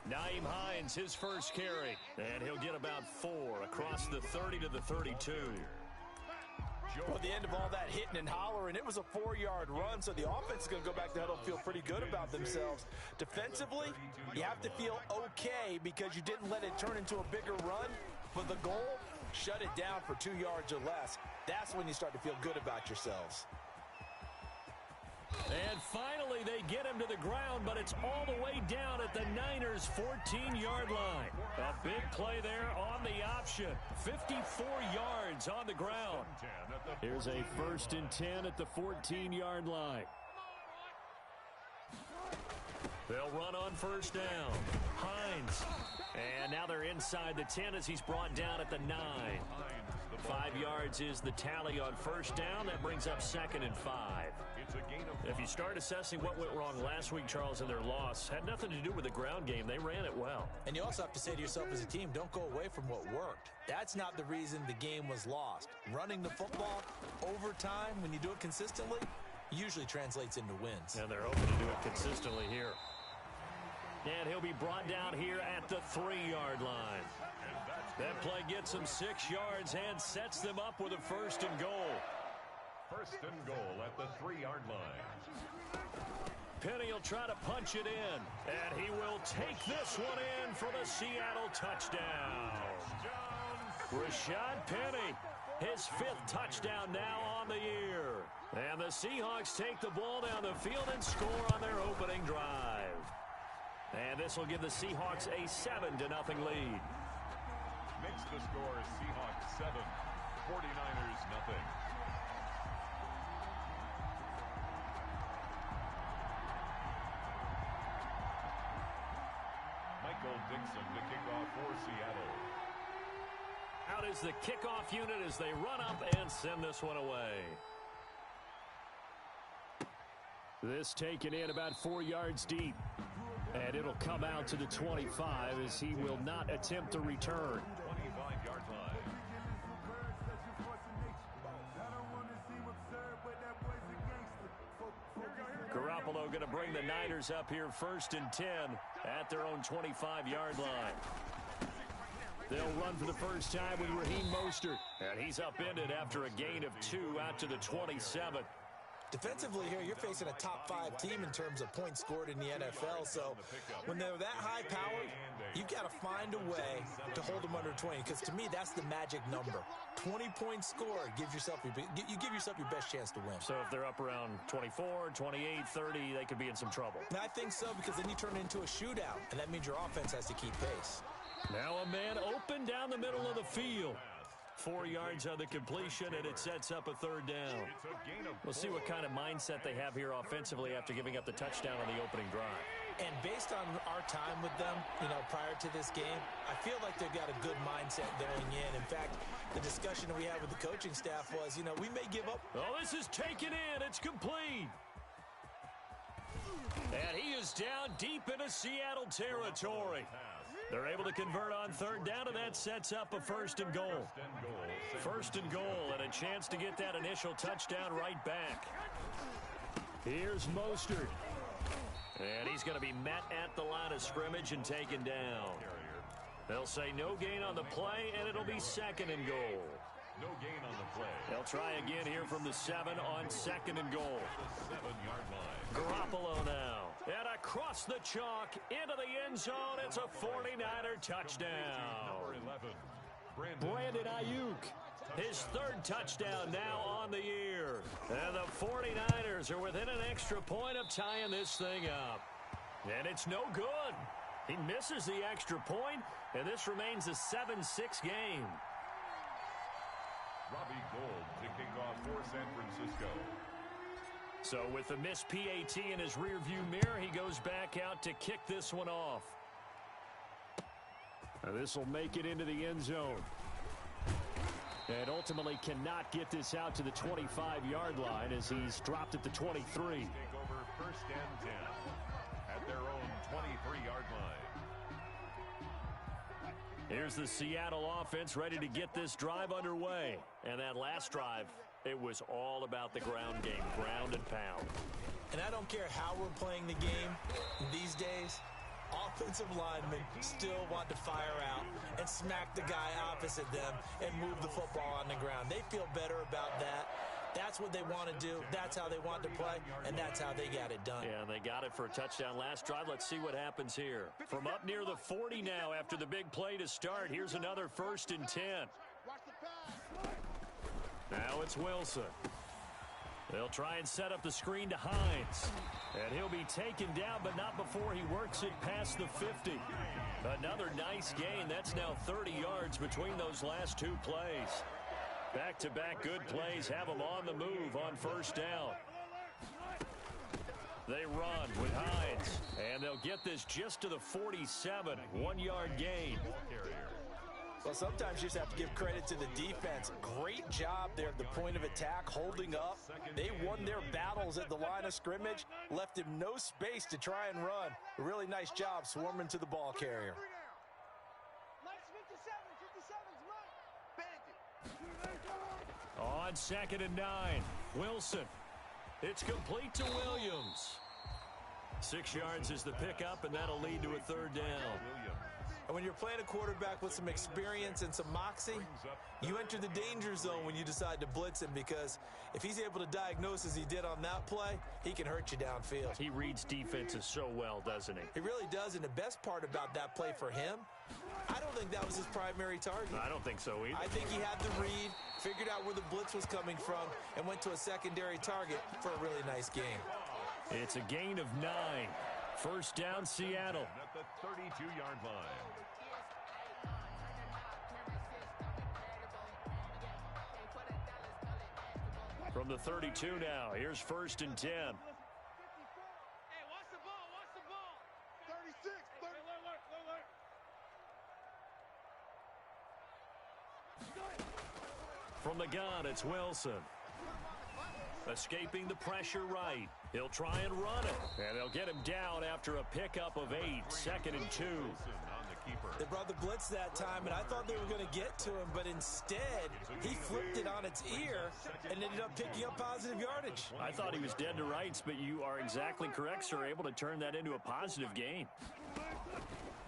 Nyheim Hines, his first carry, and he'll get about 4 across the 30 to the 32. Well, at the end of all that hitting and hollering, it was a 4-yard run, so the offense is going to go back to huddle and feel pretty good about themselves. Defensively, you have to feel okay because you didn't let it turn into a bigger run, but the goal, shut it down for 2 yards or less. That's when you start to feel good about yourselves. And finally, they get him to the ground, but it's all the way down at the Niners' 14-yard line. A big play there on the option. 54 yards on the ground. Here's a 1st and 10 at the 14-yard line. They'll run on 1st down. Hines. And now they're inside the 10 as he's brought down at the 9. 5 yards is the tally on 1st down. That brings up 2nd and 5. If you start assessing what went wrong last week, Charles, in their loss, had nothing to do with the ground game. They ran it well. And you also have to say to yourself as a team, don't go away from what worked. That's not the reason the game was lost. Running the football over time, when you do it consistently, usually translates into wins. And they're hoping to do it consistently here. And he'll be brought down here at the 3-yard line. That play gets them 6 yards and sets them up with a 1st and goal. 1st and goal at the 3-yard line. Penny will try to punch it in, and he will take this one in for the Seattle touchdown. Rashad Penny, his 5th touchdown now on the year. And the Seahawks take the ball down the field and score on their opening drive. And this will give the Seahawks a 7-0 lead. Makes the score Seahawks 7, 49ers nothing. Michael Dixon to kick off for Seattle. Out is the kickoff unit as they run up and send this one away. This taken in about 4 yards deep. And it'll come out to the 25 as he will not attempt to return. 25-yard line. Garoppolo going to bring the Niners up here 1st and 10 at their own 25-yard line. They'll run for the first time with Raheem Mostert. And he's upended after a gain of 2 out to the 27. Defensively here, you're facing a top 5 team in terms of points scored in the NFL. So when they're that high powered, you've got to find a way to hold them under 20. Because to me, that's the magic number. 20 points scored gives yourself you give yourself your best chance to win. So if they're up around 24, 28, 30, they could be in some trouble. And I think so, because then you turn it into a shootout, and that means your offense has to keep pace. Now a man open down the middle of the field. 4 yards on the completion, and it sets up a 3rd down. We'll see what kind of mindset they have here offensively after giving up the touchdown on the opening drive. And based on our time with them, prior to this game, I feel like they've got a good mindset going in. In fact, the discussion we had with the coaching staff was, we may give up. Oh, this is taken in. It's complete. And he is down deep into Seattle territory. They're able to convert on 3rd down, and that sets up a 1st and goal. 1st and goal, and a chance to get that initial touchdown right back. Here's Mostert. And he's going to be met at the line of scrimmage and taken down. They'll say no gain on the play, and it'll be 2nd and goal. No gain on the play. They'll try again here from the 7 on 2nd and goal. 7-yard line. Garoppolo now. And across the chalk into the end zone. It's a 49er touchdown. Number 11. Brandon Ayuk. His 3rd touchdown now on the year. And the 49ers are within an extra point of tying this thing up. And it's no good. He misses the extra point, and this remains a 7-6 game. Robbie Gould to kick off for San Francisco. So with the missed PAT in his rearview mirror, he goes back out to kick this one off. Now this will make it into the end zone. And ultimately cannot get this out to the 25-yard line as he's dropped at the 23. Take over 1st and 10 at their own 23-yard line. Here's the Seattle offense ready to get this drive underway. And that last drive, it was all about the ground game, ground and pound. And I don't care how we're playing the game these days, offensive linemen still want to fire out and smack the guy opposite them and move the football on the ground. They feel better about that. That's what they want to do. That's how they want to play, and that's how they got it done. Yeah, they got it for a touchdown last drive. Let's see what happens here. From up near the 40 now after the big play to start, here's another 1st and 10. Now it's Wilson. They'll try and set up the screen to Hines. And he'll be taken down, but not before he works it past the 50. Another nice gain. That's now 30 yards between those last two plays. Back-to-back good plays have them on the move on 1st down. They run with Hines, and they'll get this just to the 47. 1-yard gain. Well, sometimes you just have to give credit to the defense. Great job there at the point of attack, holding up. They won their battles at the line of scrimmage, left him no space to try and run. A really nice job swarming to the ball carrier. On 2nd and 9, Wilson. It's complete to Williams. 6 yards is the pickup, and that'll lead to a 3rd down. And when you're playing a quarterback with some experience and some moxie, you enter the danger zone when you decide to blitz him, because if he's able to diagnose as he did on that play, he can hurt you downfield. He reads defenses so well, doesn't he? He really does, and the best part about that play for him, I don't think that was his primary target. I don't think so either. I think he had the read, figured out where the blitz was coming from, and went to a secondary target for a really nice game. It's a gain of 9. 1st down, Seattle. At the 32-yard line. From the 32 now, here's 1st and 10. Hey, watch the ball, watch the ball. 36, 30. Look. From the gun, it's Wilson. Escaping the pressure right. He'll try and run it. And they'll get him down after a pickup of 8. 2nd and 2. They brought the blitz that time, and I thought they were going to get to him, but instead, he flipped it on its ear and ended up picking up positive yardage. I thought he was dead to rights, but you are exactly correct, sir. Able to turn that into a positive gain.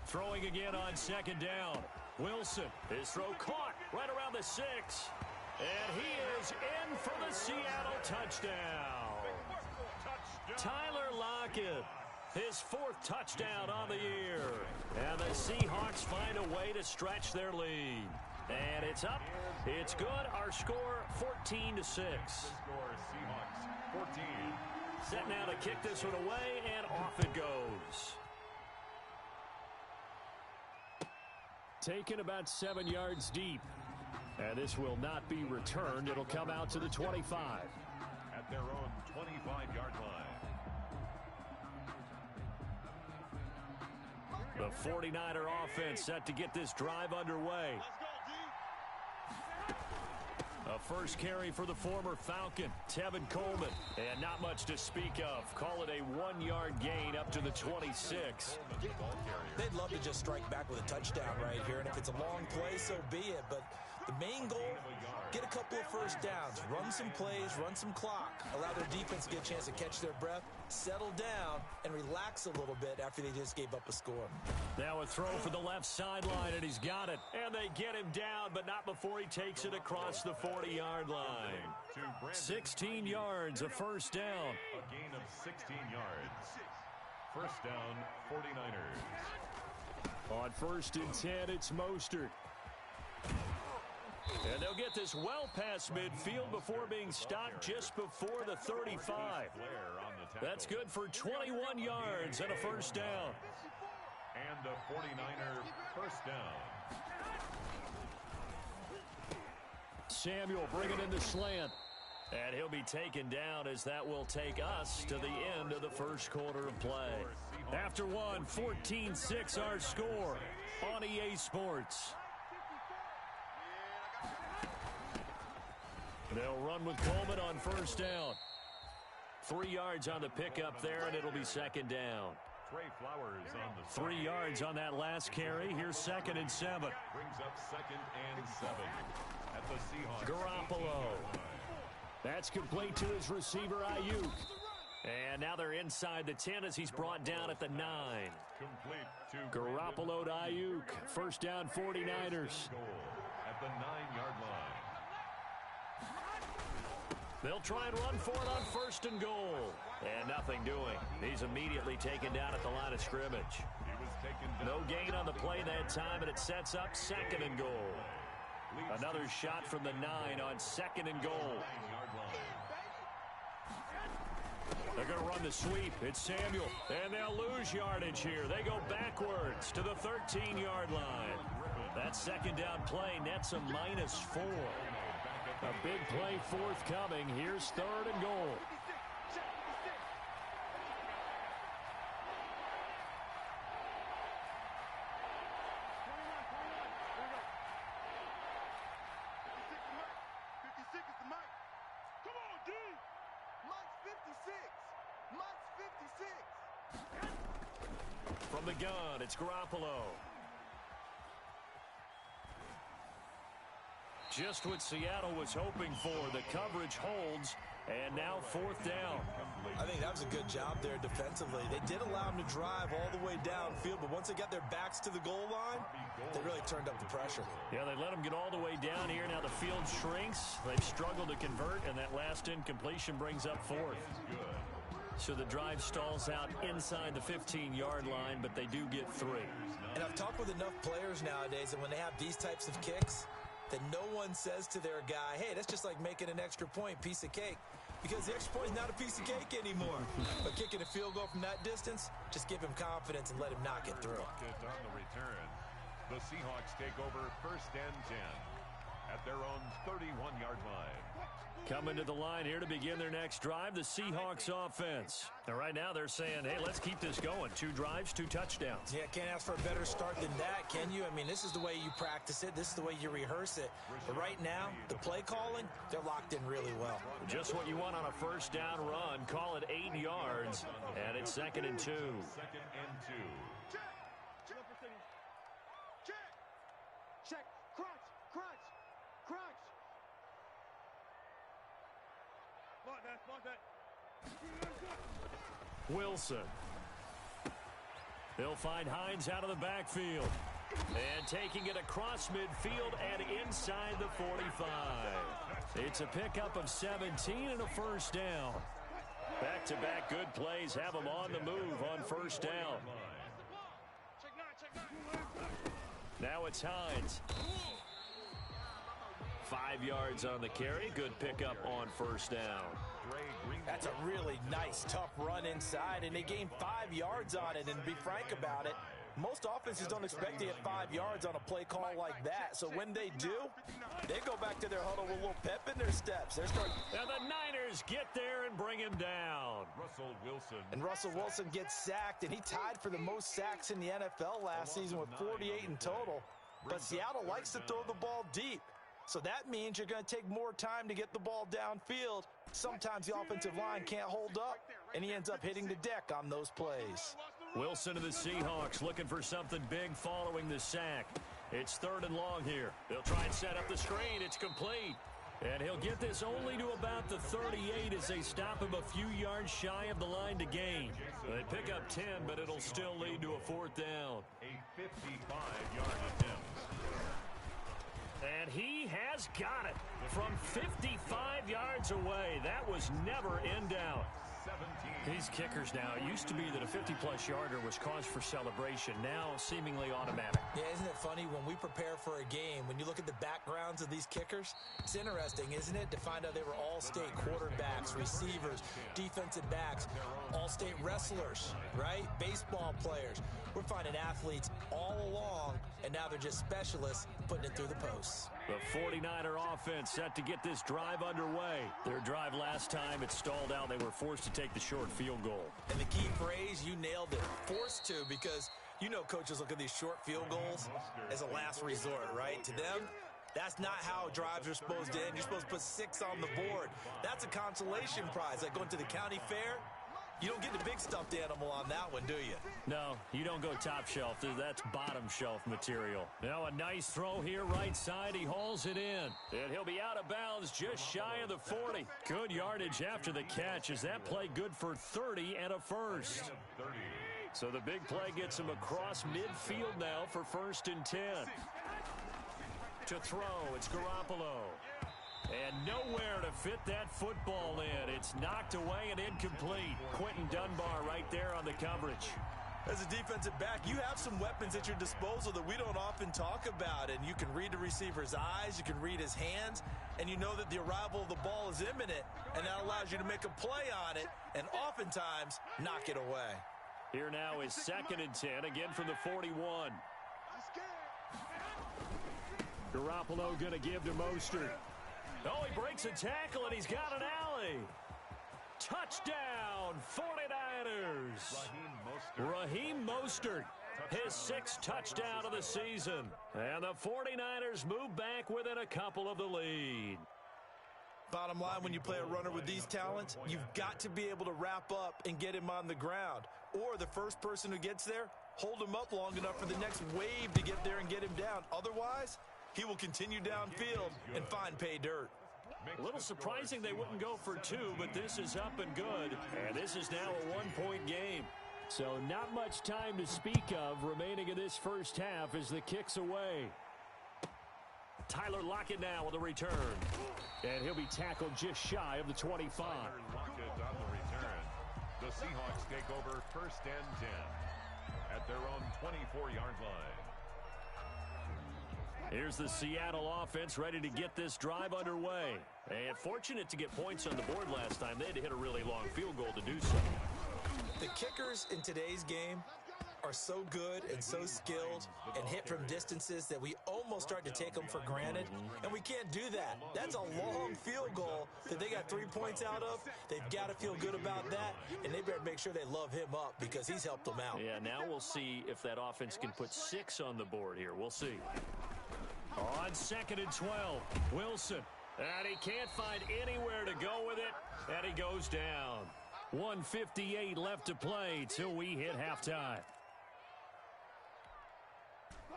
Throwing again on 2nd down. Wilson, his throw caught right around the 6. And he is in for the Seattle touchdown. Tyler Lockett, his 4th touchdown on the year. And the Seahawks find a way to stretch their lead. And it's up. It's good. Our score, 14-6. Seahawks 14. Set now to kick this one away, and off it goes. Taken about 7 yards deep. And this will not be returned. It'll come out to the 25. At their own 25-yard line. The 49er offense set to get this drive underway. A first carry for the former Falcon, Tevin Coleman. And not much to speak of. Call it a 1-yard gain up to the 26. They'd love to just strike back with a touchdown right here, and if it's a long play, so be it. But the main goal, get a couple of first downs, run some plays, run some clock, allow their defense to get a chance to catch their breath, settle down, and relax a little bit after they just gave up a score. Now a throw for the left sideline, and he's got it. And they get him down, but not before he takes it across the 40-yard line. 16 yards, a first down. A gain of 16 yards. First down, 49ers. On 1st and 10, it's Mostert. And they'll get this well past midfield before being stopped just before the 35. That's good for 21 yards and a first down. And a 49er first down. Samuel bringing in the slant. And he'll be taken down as that will take us to the end of the first quarter of play. After one, 14-6 our score on EA Sports. They'll run with Coleman on first down. 3 yards on the pickup there, and it'll be 2nd down. Trey Flowers on the 3 yards on that last carry. Here's 2nd and 7. Brings up 2nd and 7 at the Seahawks. Garoppolo. That's complete to his receiver, Ayuk. And now they're inside the 10 as he's brought down at the 9. Complete to Garoppolo to Ayuk. First down, 49ers. goal at the 9-yard line. They'll try and run for it on first and goal. And nothing doing. He's immediately taken down at the line of scrimmage. He was taken down. No gain on the play that time, and it sets up second and goal. Another shot from the 9 on second and goal. 9-yard line. They're going to run the sweep. It's Samuel. And they'll lose yardage here. They go backwards to the 13-yard line. That second down play nets a -4. A big play forthcoming. Here's third and goal. From the gun, it's Garoppolo. Just what Seattle was hoping for. The coverage holds, and now fourth down. I think that was a good job there defensively. They did allow them to drive all the way downfield, but once they got their backs to the goal line, they really turned up the pressure. Yeah, they let them get all the way down here. Now the field shrinks. They've struggled to convert, and that last incompletion brings up fourth. So the drive stalls out inside the 15-yard line, but they do get 3. And I've talked with enough players nowadays that when they have these types of kicks, that no one says to their guy, hey, that's just like making an extra point, piece of cake. Because the extra point is not a piece of cake anymore. But kicking a field goal from that distance, just give him confidence and let him knock it through. On the return, the Seahawks take over first and 10 at their own 31-yard line. Coming to the line here to begin their next drive, the Seahawks offense. And right now they're saying, hey, let's keep this going. 2 drives, 2 touchdowns. Yeah, can't ask for a better start than that, can you? I mean, this is the way you practice it. This is the way you rehearse it. But right now, the play calling, they're locked in really well. Just what you want on a first down run. Call it 8 yards, and it's second and 2. Second and 2. Check. Crunch. Block that. Wilson. They'll find Hines out of the backfield. And taking it across midfield and inside the 45. It's a pickup of 17 and a first down. Back-to-back good plays have them on the move on first down. Now it's Hines. 5 yards on the carry. Good pickup on first down. That's a really nice, tough run inside, and they gained 5 yards on it. And to be frank about it, most offenses don't expect to get 5 yards on a play call like that. So when they do, they go back to their huddle with a little pep in their steps. They're starting. And the Niners get there and bring him down. Russell Wilson. And Russell Wilson gets sacked, and he tied for the most sacks in the NFL last season with 48 in total. But Seattle likes to throw the ball deep. So that means you're going to take more time to get the ball downfield. Sometimes the offensive line can't hold up, and he ends up hitting the deck on those plays. Wilson to the Seahawks looking for something big following the sack. It's third and long here. They'll try and set up the screen. It's complete. And he'll get this only to about the 38 as they stop him a few yards shy of the line to gain. They pick up 10, but it'll still lead to a fourth down. A 55-yard attempt. And he has got it from 55 yards away. That was never in doubt. 17. These kickers now, it used to be that a 50-plus yarder was cause for celebration. Now seemingly automatic. Yeah, isn't it funny when we prepare for a game, when you look at the backgrounds of these kickers, it's interesting, isn't it, to find out they were all-state quarterbacks, receivers, defensive backs, all-state wrestlers, right? Baseball players. We're finding athletes all along, and now they're just specialists putting it through the posts. The 49er offense set to get this drive underway. Their drive last time, it stalled out. They were forced to take the short field goal. And the key phrase, you nailed it, forced to, because you know coaches look at these short field goals as a last resort, right? To them, that's not how drives are supposed to end. You're supposed to put 6 on the board. That's a consolation prize, like going to the county fair. You don't get the big stuffed animal on that one, do you? No, you don't go top shelf. That's bottom shelf material. Now a nice throw here right side. He hauls it in. And he'll be out of bounds just shy of the 40. Good yardage after the catch. Is that play good for 30 and a first? So the big play gets him across midfield now for 1st and 10. To throw, it's Garoppolo. And nowhere to fit that football in. It's knocked away and incomplete. Quentin Dunbar right there on the coverage. As a defensive back, you have some weapons at your disposal that we don't often talk about. And you can read the receiver's eyes, you can read his hands, and you know that the arrival of the ball is imminent. And that allows you to make a play on it and oftentimes knock it away. Here now is 2nd and 10, again from the 41. Garoppolo going to give to Mostert. Oh, he breaks a tackle, and he's got an alley. Touchdown, 49ers. Raheem Mostert, his 6th touchdown of the season. And the 49ers move back within a couple of the lead. Bottom line, when you play a runner with these talents, you've got to be able to wrap up and get him on the ground. Or the first person who gets there, hold him up long enough for the next wave to get there and get him down. Otherwise, he will continue downfield and find pay dirt. A little surprising they wouldn't go for 2, but this is up and good. And this is now a 1-point game. So not much time to speak of remaining in this first half as the kick's away. Tyler Lockett now with a return. And he'll be tackled just shy of the 25. Lockett on the return. The Seahawks take over 1st and 10 at their own 24-yard line. Here's the Seattle offense ready to get this drive underway. And fortunate to get points on the board last time. They had to hit a really long field goal to do so. The kickers in today's game are so good and so skilled and hit from distances that we almost start to take them for granted, and we can't do that. That's a long field goal that they got 3 points out of. They've got to feel good about that, and they better make sure they love him up because he's helped them out. Yeah, now we'll see if that offense can put 6 on the board here. We'll see. On 2nd and 12, Wilson. And he can't find anywhere to go with it, and he goes down. 1:58 left to play till we hit halftime.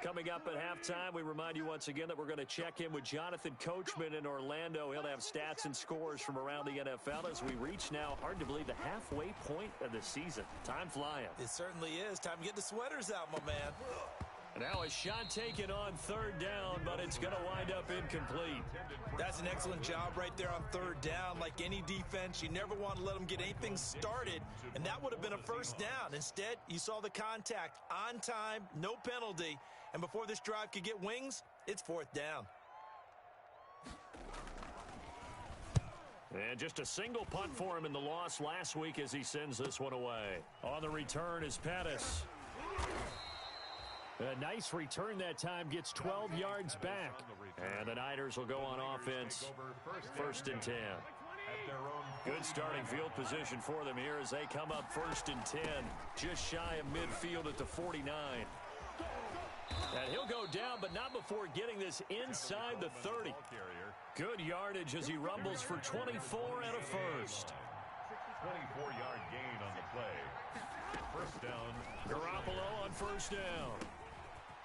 Coming up at halftime, we remind you once again that we're going to check in with Jonathan Coachman in Orlando. He'll have stats and scores from around the NFL as we reach now, hard to believe, the halfway point of the season. Time flying. It certainly is. Time to get the sweaters out, my man. Now a shot taken on 3rd down, but it's going to wind up incomplete. That's an excellent job right there on 3rd down. Like any defense, you never want to let them get anything started, and that would have been a 1st down. Instead, you saw the contact on time, no penalty, and before this drive could get wings, it's 4th down. And just a single punt for him in the loss last week as he sends this one away. On the return is Pettis. A nice return that time, gets 12 yards back. And the Niners will go on offense, 1st and 10. Good starting field position for them here as they come up 1st and 10, just shy of midfield at the 49. And he'll go down, but not before getting this inside the 30. Good yardage as he rumbles for 24 and a first. 24-yard gain on the play. 1st down. Garoppolo on 1st down.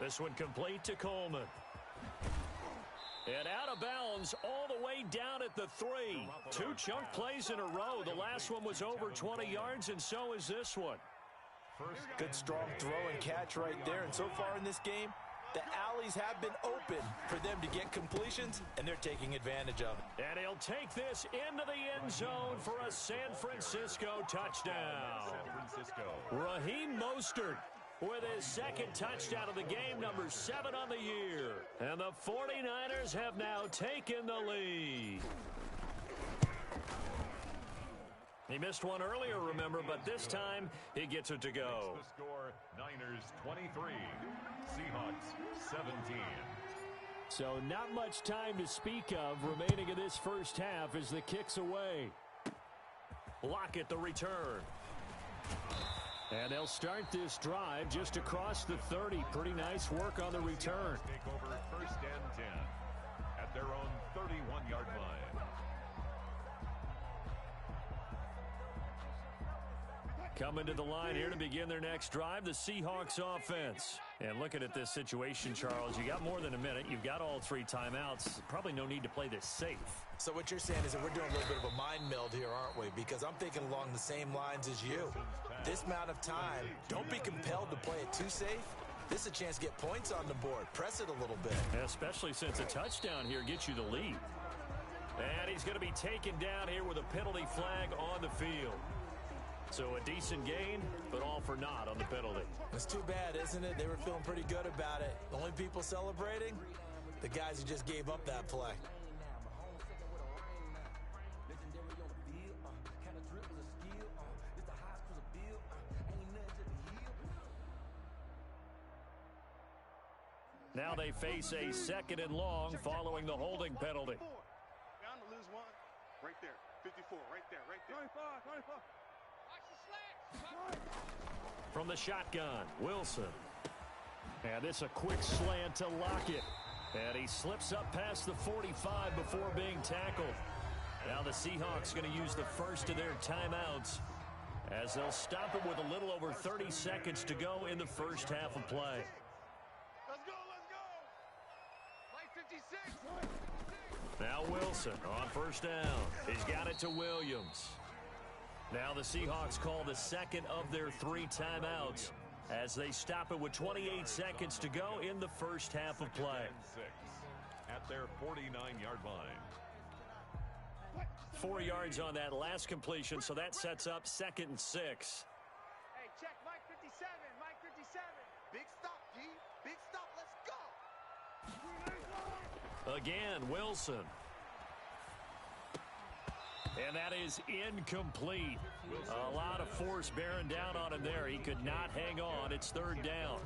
This one complete to Coleman. And out of bounds all the way down at the 3. 2 chunk plays in a row. The last one was over 20 yards, and so is this one. Good strong throw and catch right there. And so far in this game, the alleys have been open for them to get completions, and they're taking advantage of it. And he'll take this into the end zone for a San Francisco touchdown. Raheem Mostert with his 2nd touchdown of the game, number 7 on the year. And the 49ers have now taken the lead. He missed one earlier, remember, but this time he gets it to go. The score, Niners 23, Seahawks 17. So not much time to speak of remaining in this first half as the kick's away. Lockett the return. And they'll start this drive just across the 30. Pretty nice work on the return. Take over 1st and 10 at their own 31-yard line. Coming to the line here to begin their next drive, the Seahawks offense. And looking at this situation, Charles, you got more than a minute. You've got all 3 timeouts. Probably no need to play this safe. So what you're saying is that we're doing a little bit of a mind meld here, aren't we? Because I'm thinking along the same lines as you. This amount of time, don't be compelled to play it too safe. This is a chance to get points on the board. Press it a little bit. Especially since a touchdown here gets you the lead. And he's going to be taken down here with a penalty flag on the field. So a decent gain, but all for naught on the penalty. It's too bad, isn't it? They were feeling pretty good about it. The only people celebrating, the guys who just gave up that play. Now they face a 2nd and long following the holding penalty. Bound to lose one. Right there. 54. Right there. Right there. 25. 25. From the shotgun, Wilson. And this a quick slant to Lockett. And he slips up past the 45 before being tackled. Now the Seahawks going to use the first of their timeouts as they'll stop it with a little over 30 seconds to go in the first half of play. Let's go. Let's go. Mike 56. Now Wilson on first down. He's got it to Williams. Now the Seahawks call the second of their 3 timeouts as they stop it with 28 seconds to go in the first half of play. 6 at their 49-yard line. 4 yards on that last completion, so that sets up 2nd and 6. Hey, check Mike 57. Mike 57. Big stop, G. Big stop. Let's go. Again, Wilson. And that is incomplete. A lot of force bearing down on him there. He could not hang on. It's 3rd down.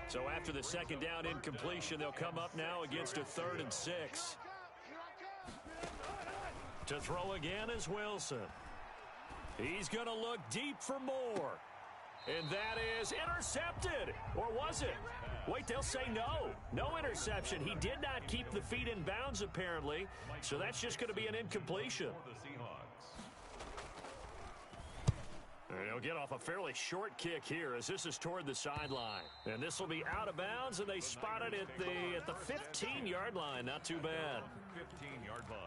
So after the 2nd down incompletion, they'll come up now against a 3rd and 6. To throw again is Wilson. He's going to look deep for more. And that is intercepted. Or was it? Wait, they'll say no. No interception. He did not keep the feet in bounds, apparently. So that's just going to be an incompletion. And he'll get off a fairly short kick here as this is toward the sideline. And this will be out of bounds, and they spot it at the 15-yard line. Not too bad. 15-yard line.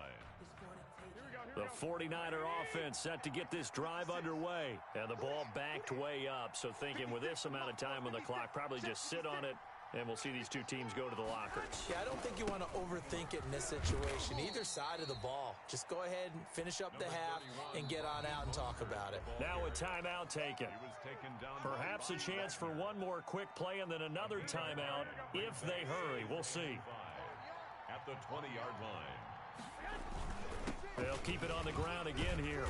The 49er offense set to get this drive underway. And the ball backed way up. So thinking with this amount of time on the clock, probably just sit on it, and we'll see these 2 teams go to the lockers. Yeah, I don't think you want to overthink it in this situation. Either side of the ball. Just go ahead and finish up the half and get on out and talk about it. Now a timeout taken. Perhaps a chance for one more quick play and then another timeout if they hurry. We'll see. At the 20-yard line. They'll keep it on the ground again here.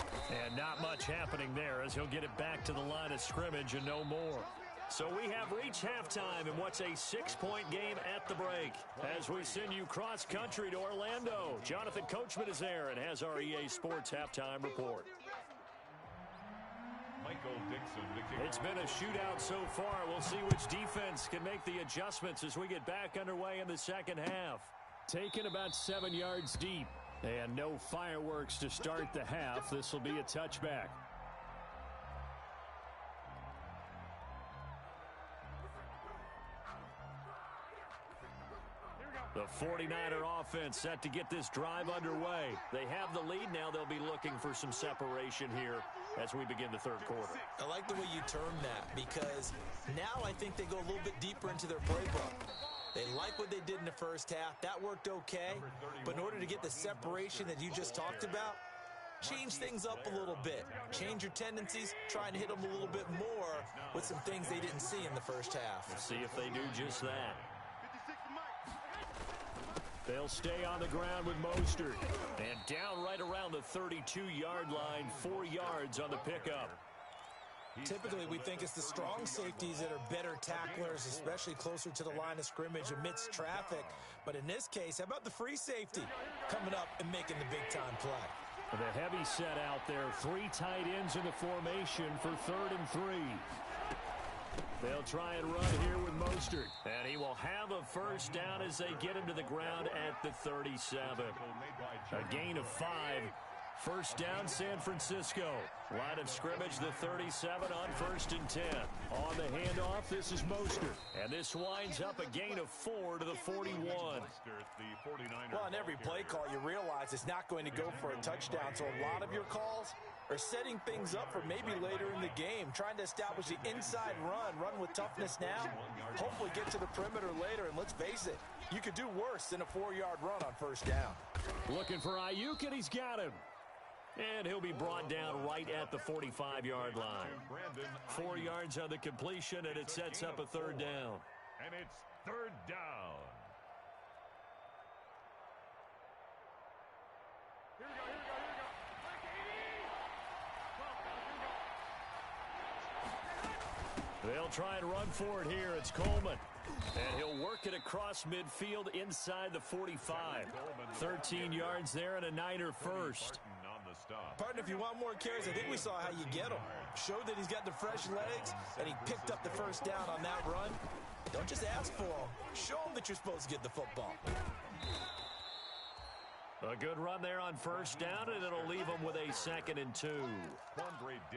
And not much happening there as he'll get it back to the line of scrimmage and no more. So we have reached halftime in what's a 6-point game at the break. As we send you cross-country to Orlando, Jonathan Coachman is there and has our EA Sports halftime report. Michael Dixon. It's been a shootout so far. We'll see which defense can make the adjustments as we get back underway in the second half. Taken about 7 yards deep. And no fireworks to start the half. This will be a touchback. The 49er offense set to get this drive underway. They have the lead now. They'll be looking for some separation here as we begin the 3rd quarter. I like the way you term that because now I think they go a little bit deeper into their playbook. They like what they did in the first half. That worked okay. But in order to get the separation that you just talked about, change things up a little bit. Change your tendencies. Try and hit them a little bit more with some things they didn't see in the first half. We'll see if they do just that. They'll stay on the ground with Mostert. And down right around the 32-yard line, 4 yards on the pickup. Typically, we think it's the strong safeties that are better tacklers, especially closer to the line of scrimmage amidst traffic. But in this case, how about the free safety coming up and making the big-time play? The heavy set out there, 3 tight ends in the formation for 3rd and 3. They'll try and run here with Mostert. And he will have a first down as they get him to the ground at the 37. A gain of 5 First down, San Francisco. Line of scrimmage, the 37 on 1st and 10. On the handoff, this is Mostert. And this winds up a gain of 4 to the 41. Well, on every play call, you realize it's not going to go for a touchdown. So a lot of your calls are setting things up for maybe later in the game, trying to establish the inside run with toughness now, hopefully get to the perimeter later. And let's face it, you could do worse than a 4-yard run on 1st down. Looking for Ayuk, and he's got him. And he'll be brought down right at the 45-yard line. 4 yards on the completion, and it sets up a 3rd down. And it's 3rd down. Here we go. They'll try and run for it here. It's Coleman. And he'll work it across midfield inside the 45. 13 yards there and a Niner first. Partner, if you want more carries, I think we saw how you get them. Showed that he's got the fresh legs, and he picked up the 1st down on that run. Don't just ask for them. Show them that you're supposed to get the football. A good run there on 1st down, and it'll leave them with a 2nd and 2.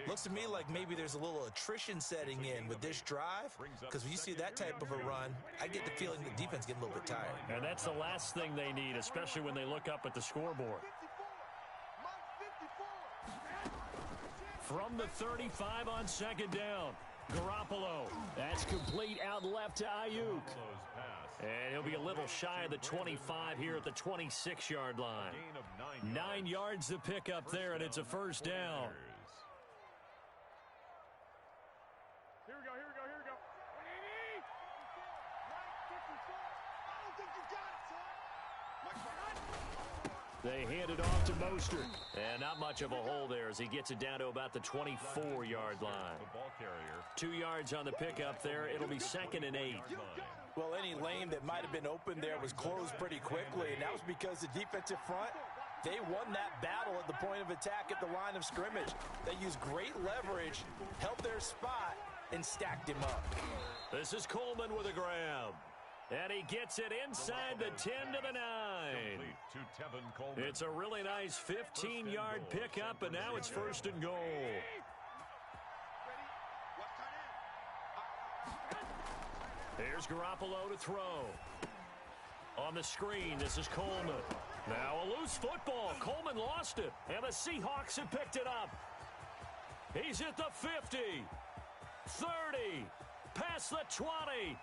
Looks to me like maybe there's a little attrition setting in with this drive, because when you see that type of a run, I get the feeling the defense getting a little bit tired. And that's the last thing they need, especially when they look up at the scoreboard. From the 35 on 2nd down, Garoppolo. That's complete out left to Ayuk. And he'll be a little shy of the 25 here at the 26-yard line. 9 yards to pick up there, and it's a 1st down. Here we go. They hand it off to Mostert. And not much of a hole there as he gets it down to about the 24-yard line. 2 yards on the pickup there. It'll be 2nd and 8. Well, any lane that might have been open there was closed pretty quickly, and that was because the defensive front, they won that battle at the point of attack at the line of scrimmage. They used great leverage, held their spot, and stacked him up. This is Coleman with a grab. And he gets it inside the 10 to the 9. It's a really nice 15-yard pickup, and now it's 1st and goal. Here's Garoppolo to throw. On the screen, this is Coleman. Now a loose football. Coleman lost it, and the Seahawks have picked it up. He's at the 50, 30, past the 20.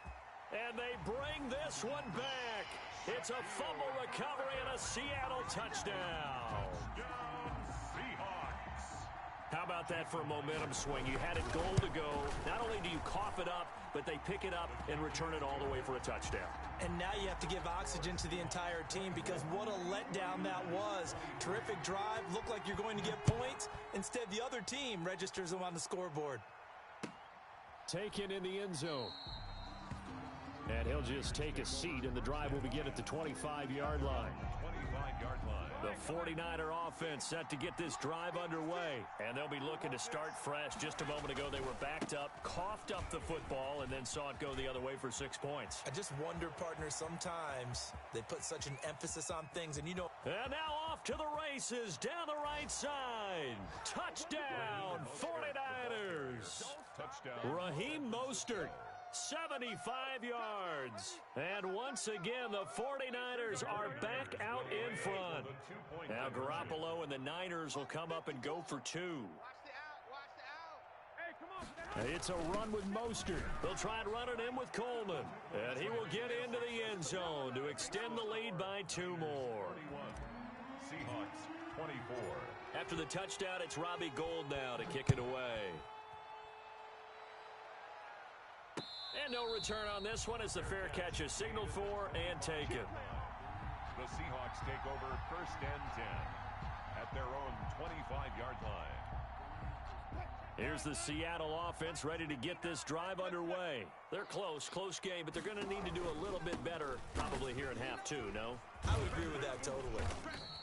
And they bring this one back. It's a fumble recovery and a Seattle touchdown. How about that for a momentum swing? You had it goal to go. Not only do you cough it up, but they pick it up and return it all the way for a touchdown. And now you have to give oxygen to the entire team because what a letdown that was. Terrific drive. Looked like you're going to get points. Instead, the other team registers them on the scoreboard. Taken in the end zone. And he'll just take a seat, and the drive will begin at the 25-yard line. The 49er offense set to get this drive underway. And they'll be looking to start fresh. Just a moment ago, they were backed up, coughed up the football, and then saw it go the other way for 6 points. I just wonder, partner, sometimes they put such an emphasis on things, and you know. And now off to the races, down the right side. Touchdown, 49ers. Raheem Mostert. 75 yards. And once again, the 49ers are back out in front. Now Garoppolo and the Niners will come up and go for 2. It's a run with Mostert. They'll try and run it in with Coleman. And he will get into the end zone to extend the lead by 2 more. Seahawks 24. After the touchdown, it's Robbie Gould now to kick it away. And no return on this one as the fair catch is signaled for and taken. The Seahawks take over 1st and 10 at their own 25-yard line. Here's the Seattle offense ready to get this drive underway. They're close game, but they're going to need to do a little bit better probably here in half 2, no? I would agree with that totally.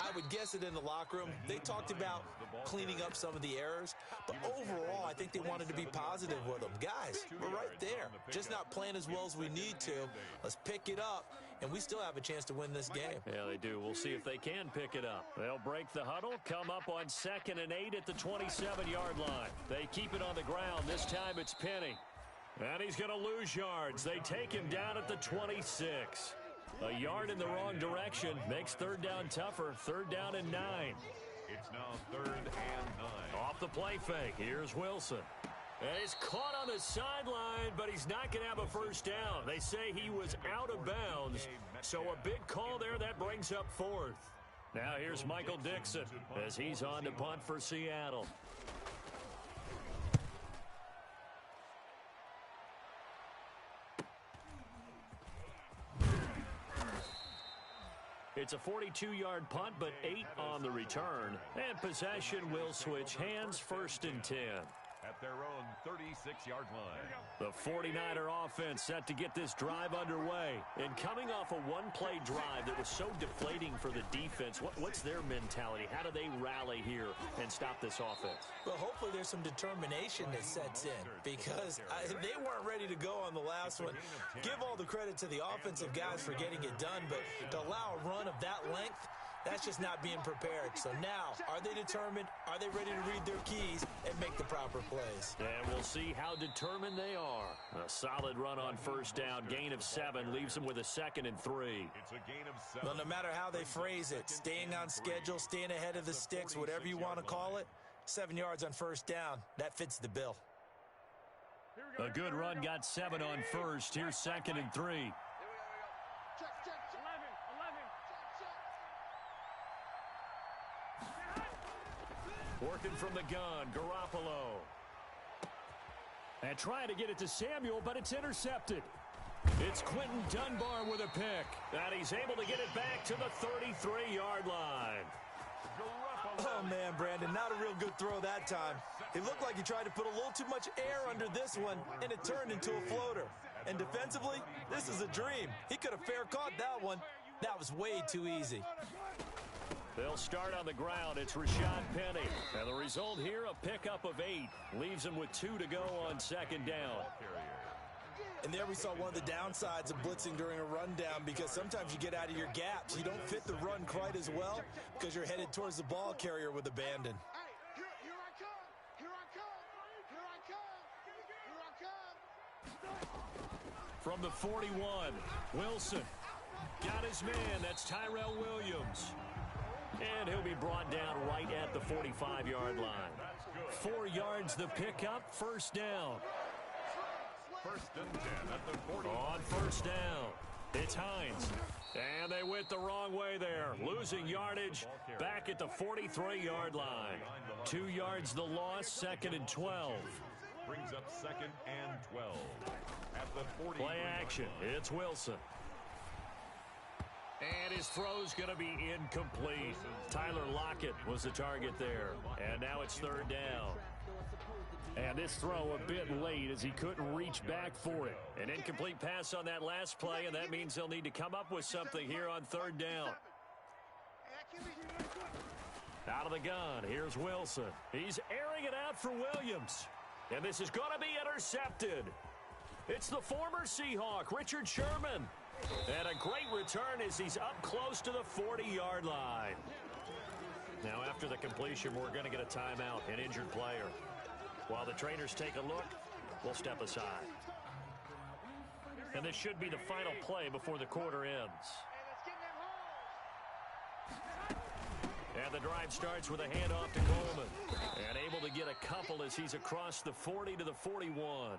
I would guess it in the locker room. They talked about cleaning up some of the errors, but overall, I think they wanted to be positive with them. Guys, we're right there. Just not playing as well as we need to. Let's pick it up and we still have a chance to win this game. Yeah, they do. We'll see if they can pick it up. They'll break the huddle, come up on 2nd and 8 at the 27-yard line. They keep it on the ground. This time it's Penny. And he's going to lose yards. They take him down at the 26. A yard in the wrong direction makes 3rd down tougher. 3rd down and 9. It's now 3rd and 9. Off the play fake, here's Wilson. And he's caught on the sideline, but he's not going to have a first down. They say he was out of bounds, so a big call there. That brings up 4th. Now here's Michael Dixon as he's on to punt for Seattle. It's a 42-yard punt, but 8 on the return. And possession will switch hands, 1st and 10. At their own 36-yard line. The 49er offense set to get this drive underway. And coming off a one-play drive that was so deflating for the defense, what's their mentality? How do they rally here and stop this offense? Well, hopefully there's some determination that sets in, because they weren't ready to go on the last one. Give all the credit to the offensive guys for getting it done, but to allow a run of that length, that's just not being prepared. So now, are they determined? Are they ready to read their keys and make the proper plays? And we'll see how determined they are. A solid run on 1st down. Gain of 7 leaves them with a 2nd and 3. It's a gain of 7. Well, no matter how they phrase it, staying on schedule, staying ahead of the sticks, whatever you want to call it, 7 yards on 1st down, that fits the bill. A good run got 7 on 1st. Here's 2nd and 3. Working from the gun, Garoppolo. And trying to get it to Samuel, but it's intercepted. It's Quentin Dunbar with a pick. And he's able to get it back to the 33-yard line. Oh, man, Brandon, not a real good throw that time. It looked like he tried to put a little too much air under this one, and it turned into a floater. And defensively, this is a dream. He could have fair caught that one. That was way too easy. They'll start on the ground. It's Rashad Penny. And the result here, a pickup of 8. Leaves him with 2 to go on 2nd down. And there we saw one of the downsides of blitzing during a rundown, because sometimes you get out of your gaps. You don't fit the run quite as well because you're headed towards the ball carrier with abandon. Here I come! Here I come! Here I come! Here I come! From the 41, Wilson got his man. That's Tyrell Williams. And he'll be brought down right at the 45-yard line. 4 yards the pickup, 1st down. 1st and 10 at the 40. On 1st down, it's Hines. And they went the wrong way there. Losing yardage back at the 43-yard line. 2 yards the loss, 2nd and 12. Brings up 2nd and 12. At the 40. Play action, it's Wilson. And his throw's going to be incomplete. Tyler Lockett was the target there. And now it's 3rd down. And this throw a bit late as he couldn't reach back for it. An incomplete pass on that last play, and that means they'll need to come up with something here on 3rd down. Out of the gun, here's Wilson. He's airing it out for Williams. And this is going to be intercepted. It's the former Seahawk, Richard Sherman. And a great return as he's up close to the 40-yard line. Now, after the completion, we're going to get a timeout, an injured player. While the trainers take a look, we'll step aside. And this should be the final play before the quarter ends. And the drive starts with a handoff to Coleman. And able to get a couple as he's across the 40 to the 41.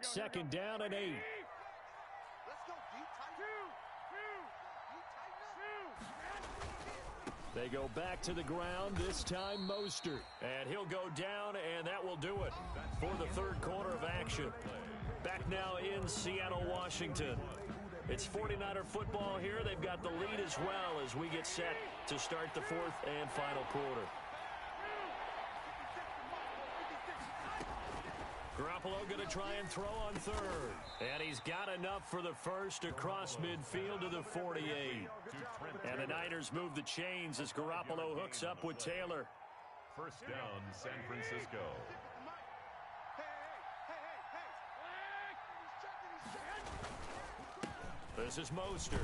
Second down and 8. Let's go, D. Tight They go back to the ground, this time Mostert. And he'll go down, and that will do it for the third quarter of action. Back now in Seattle, Washington. It's 49er football here. They've got the lead as well as we get set to start the fourth and final quarter. Garoppolo going to try and throw on third. And he's got enough for the first across midfield to the 48. And the Niners move the chains as Garoppolo hooks up with Taylor. First down, San Francisco. This is Mostert.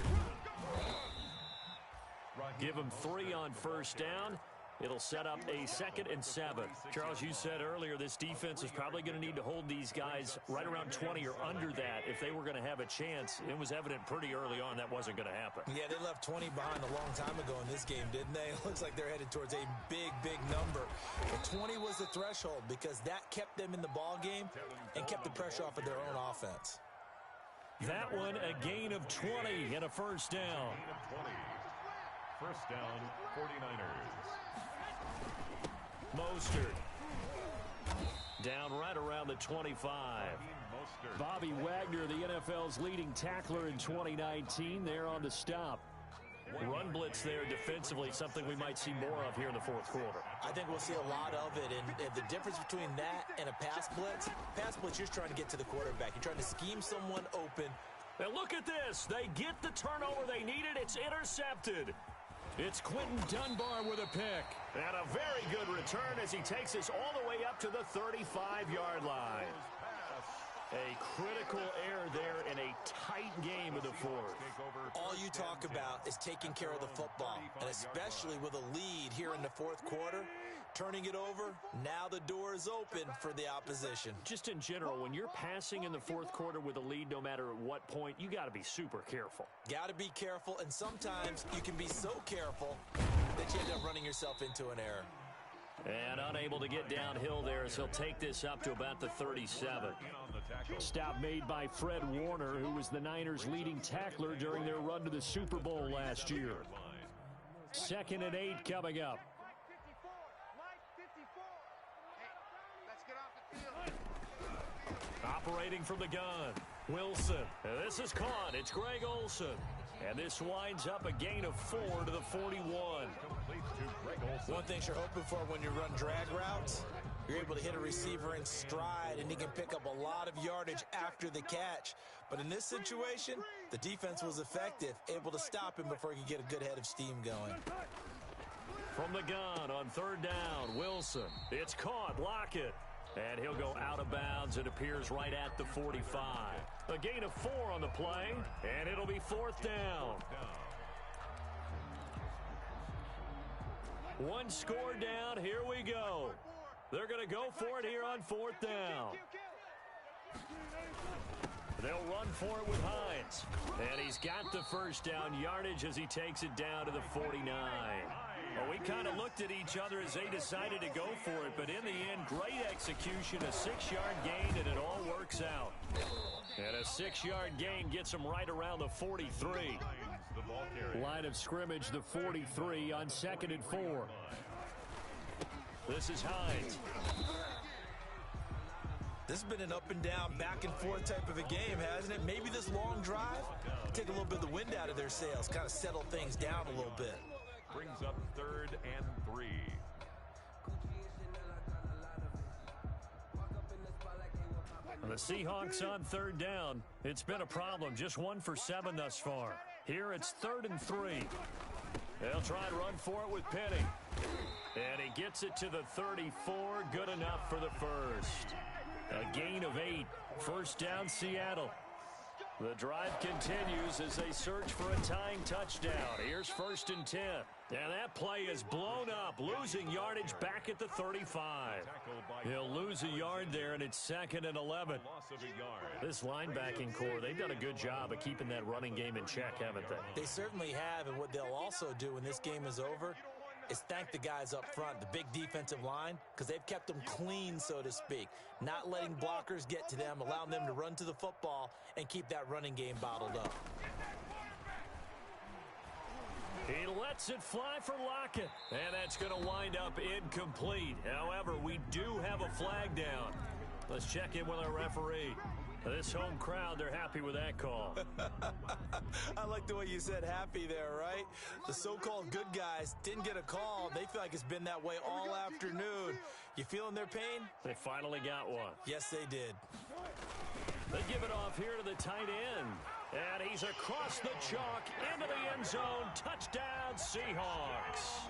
Give him 3 on first down. It'll set up a 2nd and 7. Charles, you said earlier this defense is probably going to need to hold these guys right around 20 or under that if they were going to have a chance. It was evident pretty early on that wasn't going to happen. Yeah, they left 20 behind a long time ago in this game, didn't they? It looks like they're headed towards a big, big number. But 20 was the threshold because that kept them in the ball game and kept the pressure off of their own offense. That one, a gain of 20 and a first down. First down, 49ers. Mostert down right around the 25. Bobby Wagner, the NFL's leading tackler in 2019, there on the stop. Run blitz there defensively, something we might see more of here in the fourth quarter. I think we'll see a lot of it, and the difference between that and a pass blitz, you're trying to get to the quarterback. You're trying to scheme someone open. And look at this. They get the turnover they needed. It's intercepted. It's Quentin Dunbar with a pick. And a very good return as he takes us all the way up to the 35-yard line. A critical error there in a tight game of the fourth. All you talk about is taking care of the football, and especially with a lead here in the fourth quarter, turning it over, now the door is open for the opposition. Just in general, when you're passing in the fourth quarter with a lead, no matter at what point, you got to be super careful. Got to be careful, and sometimes you can be so careful that you end up running yourself into an error. And unable to get downhill there as he'll take this up to about the 37. Stop made by Fred Warner, who was the Niners' leading tackler during their run to the Super Bowl last year. 2nd and 8 coming up. Operating from the gun, Wilson. And this is caught. It's Greg Olsen. And this winds up a gain of 4 to the 41. One thing you're hoping for when you run drag routes, you're able to hit a receiver in stride, and he can pick up a lot of yardage after the catch. But in this situation, the defense was effective, able to stop him before he could get a good head of steam going. From the gun on 3rd down, Wilson. It's caught. Lockett. And he'll go out of bounds. It appears right at the 45. A gain of 4 on the play, and it'll be 4th down. One score down. Here we go. They're going to go for it here on 4th down. They'll run for it with Hines. And he's got the first down yardage as he takes it down to the 49. Well, we kind of looked at each other as they decided to go for it, but in the end, great execution, a 6-yard gain, and it all works out. And a 6-yard gain gets them right around the 43. Line of scrimmage, the 43 on 2nd and 4. This is Hines. This has been an up and down, back and forth type of a game, hasn't it? Maybe this long drive take a little bit of the wind out of their sails, kind of settle things down a little bit. Brings up 3rd and 3. The Seahawks on 3rd down. It's been a problem. Just 1 for 7 thus far. Here it's 3rd and 3. They'll try and run for it with Penny. And he gets it to the 34. Good enough for the first. A gain of 8. First down, Seattle. The drive continues as they search for a tying touchdown. Here's 1st and 10. And that play is blown up, losing yardage back at the 35. He'll lose a yard there, and it's 2nd and 11. This linebacking core, they've done a good job of keeping that running game in check, haven't they? They certainly have, and what they'll also do when this game is over is thank the guys up front, the big defensive line, because they've kept them clean, so to speak. Not letting blockers get to them, allowing them to run to the football and keep that running game bottled up. He lets it fly for Lockett, and that's going to wind up incomplete. However, we do have a flag down. Let's check in with our referee. This home crowd, they're happy with that call. I like the way you said happy there, right? The so-called good guys didn't get a call. They feel like it's been that way all afternoon. You feeling their pain? They finally got one. Yes, they did. They give it off here to the tight end. And he's across the chalk into the end zone. Touchdown, Seahawks.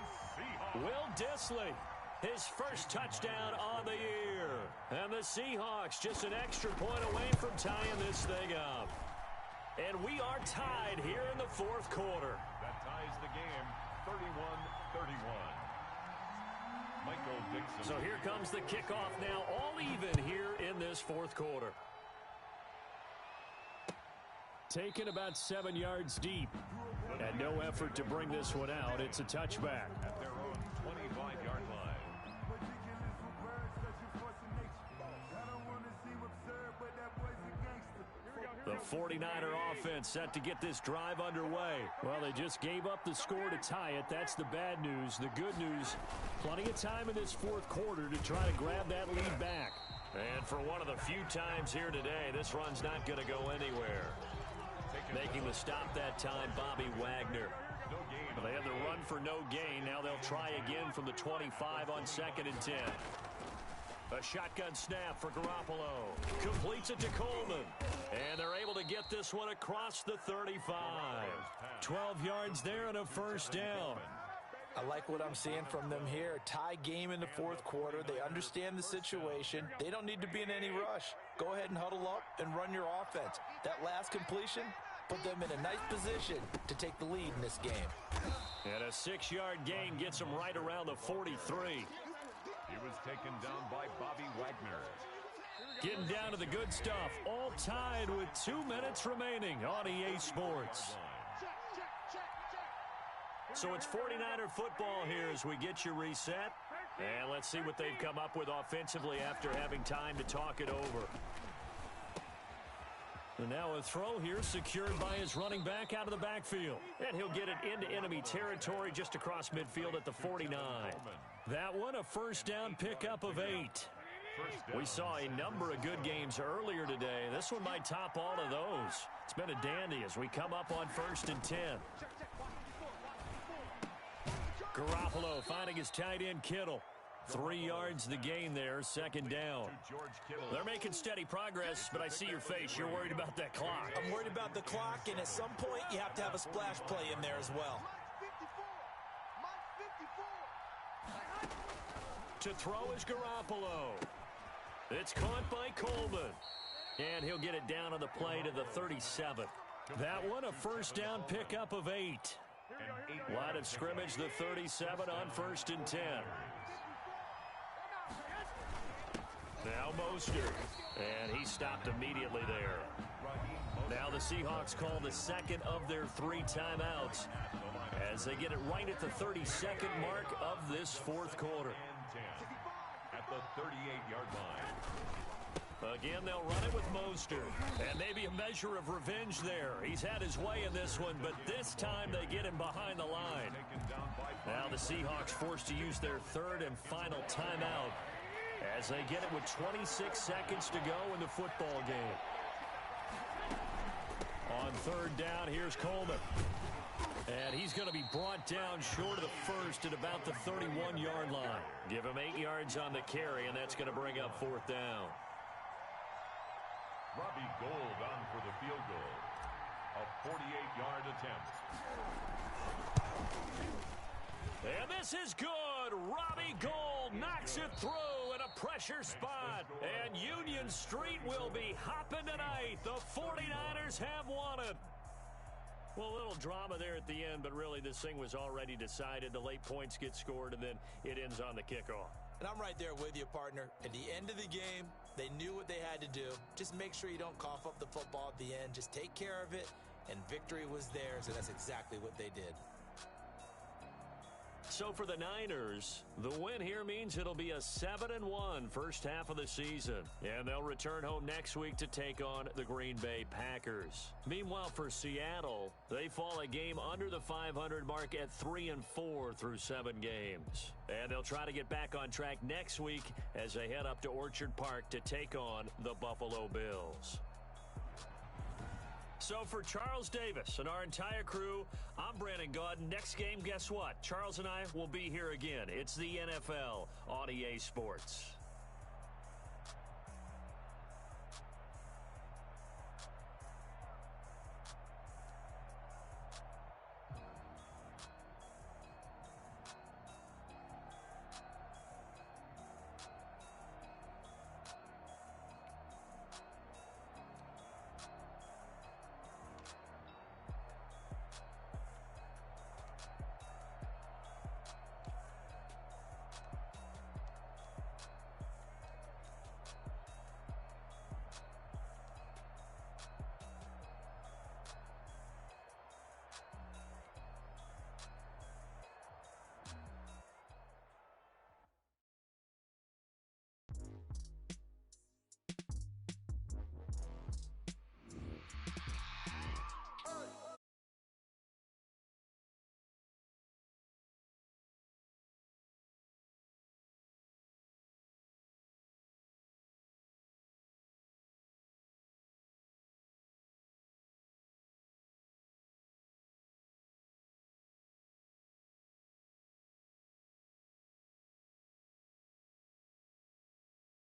Will Dissly, his first touchdown on the year. And the Seahawks just an extra point away from tying this thing up. And we are tied here in the fourth quarter. That ties the game, 31-31. Michael Dixon. So here comes the kickoff now, all even here in this fourth quarter. Taken about 7 yards deep. And no effort to bring this one out. It's a touchback. At their own 25-yard line. The 49er offense set to get this drive underway. Well, they just gave up the score to tie it. That's the bad news. The good news, plenty of time in this fourth quarter to try to grab that lead back. And for one of the few times here today, this run's not going to go anywhere. Making the stop that time, Bobby Wagner. They had the run for no gain. Now they'll try again from the 25 on 2nd and 10. A shotgun snap for Garoppolo. Completes it to Coleman. And they're able to get this one across the 35. 12 yards there and a first down. I like what I'm seeing from them here. Tie game in the fourth quarter. They understand the situation. They don't need to be in any rush. Go ahead and huddle up and run your offense. That last completion put them in a nice position to take the lead in this game. And a 6-yard gain gets them right around the 43. He was taken down by Bobby Wagner. Getting down to the good stuff. All tied with 2 minutes remaining on EA Sports. So it's 49er football here as we get you reset. And let's see what they've come up with offensively after having time to talk it over. And now a throw here secured by his running back out of the backfield. And he'll get it into enemy territory just across midfield at the 49. That one a first down pickup of 8. We saw a number of good games earlier today. This one might top all of those. It's been a dandy as we come up on 1st and 10. Garoppolo finding his tight end Kittle. 3 yards the gain there, 2nd down. They're making steady progress, but I see your face. You're worried about that clock. I'm worried about the clock, and at some point you have to have a splash play in there as well. To throw is Garoppolo. It's caught by Coleman. And he'll get it down on the play to the 37. That one a first down pickup of 8. Line of scrimmage, the 37 on 1st and 10. Now Mostert. And he stopped immediately there. Now the Seahawks call the second of their 3 timeouts as they get it right at the 32nd mark of this fourth quarter. At the 38-yard line. Again, they'll run it with Mostert. And maybe a measure of revenge there. He's had his way in this one, but this time they get him behind the line. Now the Seahawks forced to use their 3rd and final timeout as they get it with 26 seconds to go in the football game. On 3rd down, here's Coleman. And he's going to be brought down short of the first at about the 31-yard line. Give him 8 yards on the carry, and that's going to bring up 4th down. Robbie Gould on for the field goal. A 48-yard attempt. And this is good. Robbie Gould knocks it through in a pressure spot. And Union Street will be hopping tonight. The 49ers have won it. Well, a little drama there at the end, but really this thing was already decided. The late points get scored, and then it ends on the kickoff. And I'm right there with you, partner. At the end of the game, they knew what they had to do. Just make sure you don't cough up the football at the end. Just take care of it, and victory was theirs, and that's exactly what they did. So for the Niners, the win here means it'll be a 7-1 first half of the season. And they'll return home next week to take on the Green Bay Packers. Meanwhile, for Seattle, they fall a game under the 500 mark at 3-4 through 7 games. And they'll try to get back on track next week as they head up to Orchard Park to take on the Buffalo Bills. So for Charles Davis and our entire crew, I'm Brandon Gaudin. Next game, guess what? Charles and I will be here again. It's the NFL on EA Sports.